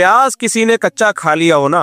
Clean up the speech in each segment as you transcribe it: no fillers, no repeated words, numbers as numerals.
प्याज किसी ने कच्चा खा लिया हो ना,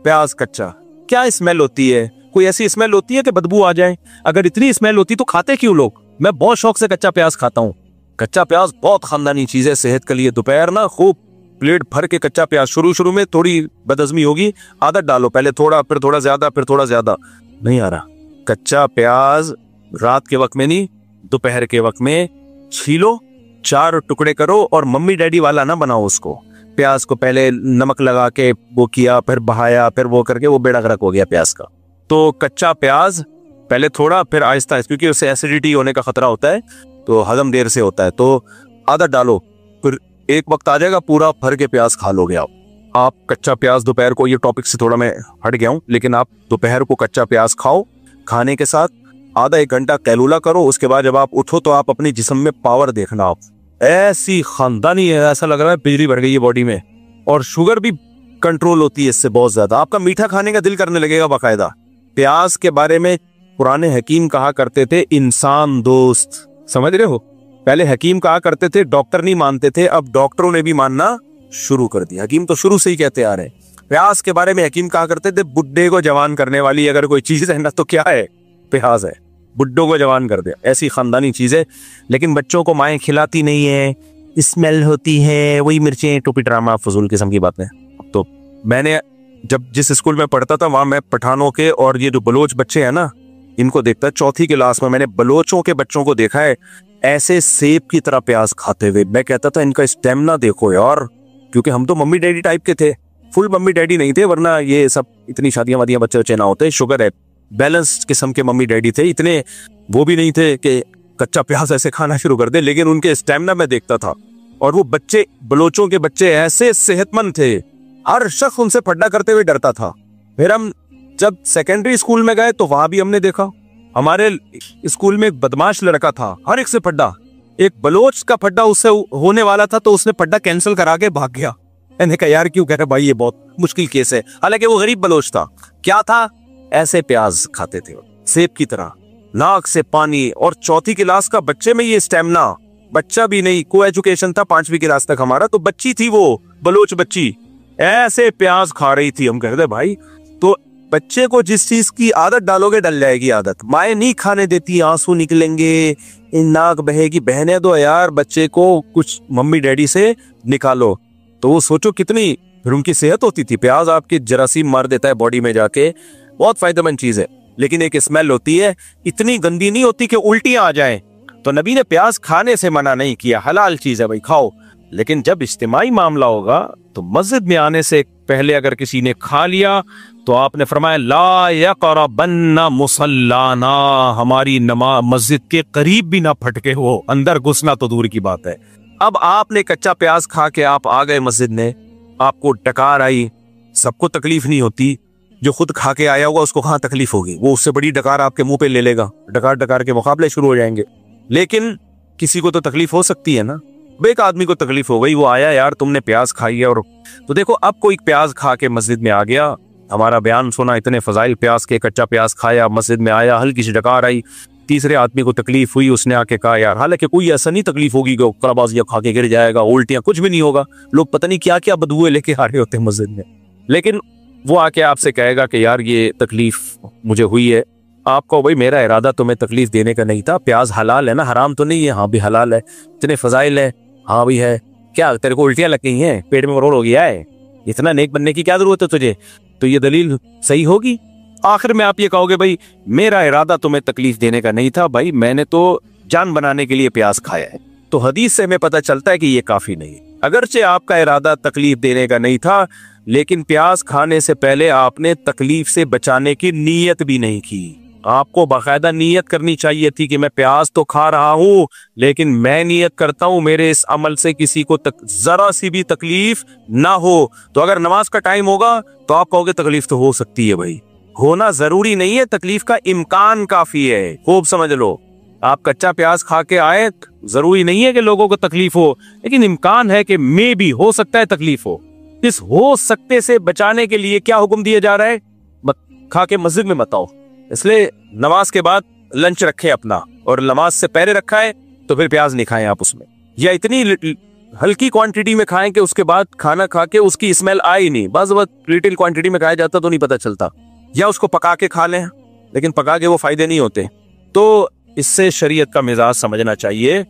प्याज कच्चा, क्या स्मेल होती है? कोई ऐसी स्मेल होती है कि बदबू आ जाए? अगर इतनी स्मेल होती तो खाते क्यों लोग? मैं बहुत शौक से कच्चा प्याज खाता हूँ। कच्चा प्याज बहुत खानदानी चीज है सेहत के लिए। दोपहर ना खूब प्लेट भर के कच्चा प्याज, शुरू में थोड़ी बदहजमी होगी, आदत डालो, पहले थोड़ा, फिर थोड़ा ज्यादा, फिर थोड़ा ज्यादा। नहीं आ रहा। कच्चा प्याज रात के वक्त में नहीं, दोपहर के वक्त में छीलो, 4 टुकड़े करो, और मम्मी डैडी वाला ना बनाओ उसको। प्याज को पहले नमक लगा के वो किया, फिर बहाया, फिर वो करके वो बेड़ा गर्क हो गया प्याज का। तो कच्चा प्याज पहले थोड़ा, फिर आहिस्ता, क्योंकि उससे एसिडिटी होने का खतरा होता है, तो हजम देर से होता है, तो आदत डालो। फिर एक वक्त आ जाएगा पूरा भर के प्याज खा लोगे आप कच्चा प्याज दोपहर को। ये टॉपिक से थोड़ा मैं हट गया हूं, लेकिन आप दोपहर को कच्चा प्याज खाओ। खाने के साथ आधा 1 घंटा कैलूला करो। उसके बाद जब आप उठो तो आप अपनी जिस्म में पावर देखना, आप ऐसी खानदानी है, ऐसा लग रहा है बिजली भर गई है बॉडी में। और शुगर भी कंट्रोल होती है इससे बहुत ज्यादा। आपका मीठा खाने का दिल करने लगेगा बाकायदा। प्याज के बारे में पुराने हकीम कहा करते थे इंसान दोस्त, समझ रहे हो? पहले हकीम कहा करते थे, डॉक्टर नहीं मानते थे, अब डॉक्टरों ने भी मानना शुरू कर दिया। हकीम तो शुरू से ही कहते आ रहे हैं। प्याज के बारे में हकीम कहा करते थे, बुड्ढे को जवान करने वाली अगर कोई चीज है ना तो क्या है? प्याज है। बुड्ढों को जवान कर दे, ऐसी खानदानी चीज है। लेकिन बच्चों को माएं खिलाती नहीं है, स्मेल होती है, वही मिर्चें, टोपी ड्रामा, फजूल किस्म की बातें। तो मैंने जब जिस स्कूल में पढ़ता था वहां मैं पठानों के और ये जो बलोच बच्चे हैं ना, इनको देखता। 4th क्लास में मैंने बलोचों के बच्चों को देखा है ऐसे सेब की तरह प्याज खाते हुए। मैं कहता था इनका स्टेमिना देखो यार, क्योंकि हम तो मम्मी डैडी टाइप के थे, फुल मम्मी डैडी नहीं थे, वरना ये सब इतनी शादियां वादियां बच्चे बच्चे ना होते। शुगर है, बैलेंस्ड किस्म के मम्मी डैडी थे, इतने वो भी नहीं थे कि कच्चा प्याज ऐसे खाना शुरू कर दे, लेकिन उनके स्टेमिना में देखता था। और वो बच्चे, बलोचों के बच्चे ऐसे सेहतमंद थे, हर शख्स उनसे पढ़ना करते हुए डरता था। फिर हम जब सेकेंडरी स्कूल में गए तो वहां भी हमने देखा, हमारे स्कूल में एक बदमाश लड़का था, हर एक से पढ़ा। एक बलोच का पढ़ा उससे होने वाला था तो उसने पढ़ा कैंसिल करा के भाग गया। मैंने कहा यार क्यों कह रहे भाई, ये बहुत मुश्किल केस है। हालांकि वो गरीब बलोच था। क्या था? ऐसे प्याज खाते थे सेब की तरह, नाक से पानी। और 4th क्लास का बच्चे में ये स्टेमिना, बच्चा भी नहीं, को एजुकेशन था 5वीं क्लास तक हमारा, तो बच्ची थी वो बलोच बच्ची, ऐसे प्याज खा रही थी। हम कहते भाई, तो बच्चे को जिस चीज की आदत डालोगे डल जाएगी आदत। माए नहीं खाने देती, आंसू निकलेंगे, नाक बहेगी। बहने दो यार, बच्चे को कुछ मम्मी डैडी से निकालो। तो वो सोचो कितनी फिर उनकी सेहत होती थी। प्याज आपकी जरासीम मार देता है बॉडी में जाके, बहुत फायदेमंद चीज है। लेकिन एक स्मेल होती है, इतनी गंदी नहीं होती कि उल्टियां आ जाएं। तो नबी ने प्याज खाने से मना नहीं किया, हलाल चीज है भाई, खाओ। लेकिन जब इज्तिमाई मामला होगा तो मस्जिद में आने से पहले अगर किसी ने खा लिया तो आपने फरमाया ला यक़रबन्ना मुसल्लाना, हमारी नमाज मस्जिद के करीब भी ना फटके हो, अंदर घुसना तो दूर की बात है। अब आपने कच्चा प्याज खा के आप आ गए मस्जिद में, आपको डकार आई। सबको तकलीफ नहीं होती, जो खुद खा के आया होगा उसको कहाँ तकलीफ होगी, वो उससे बड़ी डकार आपके मुंह पे ले लेगा, डकार डकार के मुकाबले शुरू हो जाएंगे। लेकिन किसी को तो तकलीफ हो सकती है ना। एक आदमी को तकलीफ हो गई, वो आया यार तुमने प्याज खाई है, और तो देखो अब कोई प्याज खा के मस्जिद में आ गया, हमारा बयान सुना, इतने फजाइल प्याज के, कच्चा प्याज खाया, मस्जिद में आया, हल्की सी डकार आई, तीसरे आदमी को तकलीफ हुई, उसने आके कहा यार, हालांकि कोई ऐसा नहीं तकलीफ होगी कि कलाबाजियां खा के गिर जाएगा, उल्टियां, कुछ भी नहीं होगा, लोग पता नहीं क्या क्या बदबुएं लेके आ रहे होते हैं मस्जिद में। लेकिन वो आके आपसे कहेगा कि यार ये तकलीफ मुझे हुई है। आपको भाई मेरा इरादा तुम्हें तकलीफ देने का नहीं था, प्याज हलाल है ना, हराम तो नहीं है? हाँ भी हलाल है। इतने फजाइल है? हाँ भी है। क्या तेरे को उल्टियां लग गई हैं, पेट में मरोड़ हो गया है, इतना नेक बनने की क्या जरूरत है तुझे? तो ये दलील सही होगी? आखिर में आप ये कहोगे भाई मेरा इरादा तुम्हें तकलीफ देने का नहीं था, भाई मैंने तो जान बनाने के लिए प्याज खाया है। तो हदीस से हमें पता चलता है कि ये काफी नहीं। अगरचे आपका इरादा तकलीफ देने का नहीं था, लेकिन प्याज खाने से पहले आपने तकलीफ से बचाने की नीयत भी नहीं की। आपको बाकायदा नीयत करनी चाहिए थी कि मैं प्याज तो खा रहा हूं, लेकिन मैं नीयत करता हूं मेरे इस अमल से किसी को जरा सी भी तकलीफ ना हो। तो अगर नमाज का टाइम होगा तो आप कहोगे तकलीफ तो हो सकती है, भाई होना जरूरी नहीं है, तकलीफ का इम्कान काफी है। खूब समझ लो, आप कच्चा प्याज खा के आए, जरूरी नहीं है कि लोगों को तकलीफ हो, लेकिन इम्कान है कि मे भी हो सकता है तकलीफ हो। इस हो सकते से बचाने के लिए क्या हुक्म दिया जा रहा है? खा के मस्जिद में मत आओ। इसलिए नमाज के बाद लंच रखे अपना, और नमाज से पहले रखा है तो फिर प्याज नहीं खाएं आप उसमें। या इतनी हल्की क्वांटिटी में खाएं कि उसके बाद खाना खा के उसकी स्मेल आए ही नहीं। बस रिटेल क्वांटिटी में खाया जाता तो नहीं पता चलता। या उसको पका के खा लें, लेकिन पका के वो फायदे नहीं होते। तो इससे शरीयत का मिजाज समझना चाहिए